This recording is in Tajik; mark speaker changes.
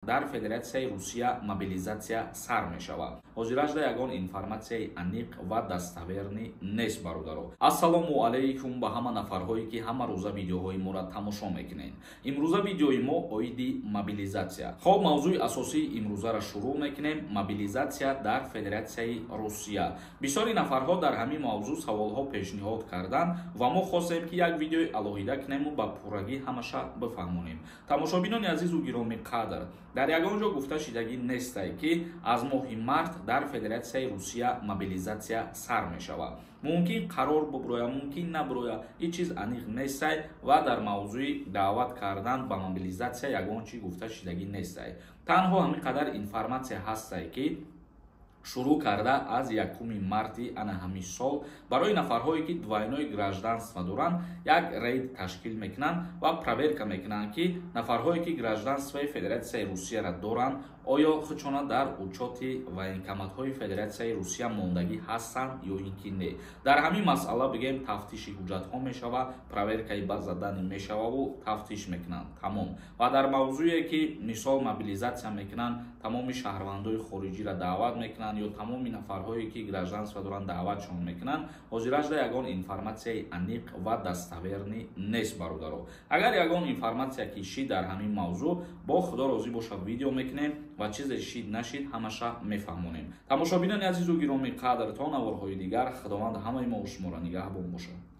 Speaker 1: дар Федератсияи Русия мобилизатсия сар мешавад. ҳозиражда ягон информатсияи аниқ ва даставерӣ нест бародаро. Ассалому алайкум ба ҳама нафарҳое ки ҳама рӯза видеоҳои моро тамошо мекунед. Имрӯза видеои мо оиди мобилизатсия. Хоб мавзӯи асосии имрӯзаро шурӯъ мекунем. Мобилизатсия дар Федератсияи Русия. Бисёри нафарҳо дар ҳамин мавзӯъ саволҳо пешниҳод карданд ва мо хостем ки як видеои алоҳида кунему ба пуррагӣ ҳамаша бифаҳмонем. Тамошобинони азизу гироми қадр, дар ягон ҷо гуфта шидагӣ нестай ки аз моҳи март дар Федератсияи Русия мобилизатсия сар мешавад. Мумкин қарор буброя, мумкин наброя, ин чиз аниқ нестай ва дар мавзӯи даъват кардан ба мобилизатсия ягон чиз гуфта шидагӣ нестай. Танҳо ҳамин қадар информатсия ҳастай ки шурӯъ карда аз 1 марти ана ҳамин сол барои нафарҳое ки двойное гражданство доранд як рейд ташкил мекунанд ва проверка мекунанд ки нафарҳое ки гражданствои Федератсияи Русияро доранд оё хучона дар учёти военкоматҳои Федератсияи Русия мондагӣ ҳастанд ё ин ки не. Дар ҳамин масъала бигем тафтиши ҳуҷҷатҳо мешавад, проверкаи ба задани мешававу тафтиш мекунанд. Тамом. Ва дар мавзӯе ки мисол мобилизатсия мекунанд, тамоми шаҳрвандои хориҷиро даъват мекунанд ё тамоми нафарҳое ки гражданство доранд даъватшон мекунанд, ҳозиражда ягон информатсияи аниқ ва даставерӣ нест бародаро. Агар ягон информатсия ки шид дар ҳамин мавзӯъ, бо худо розӣ бошад видео мекунем ва чизе шид нашид ҳамаша мефаҳмонем. Тамошобинони азизу гироми қадр, то наворҳои дигар, худованд ҳамаи мо шуморо нигаҳбон бошад.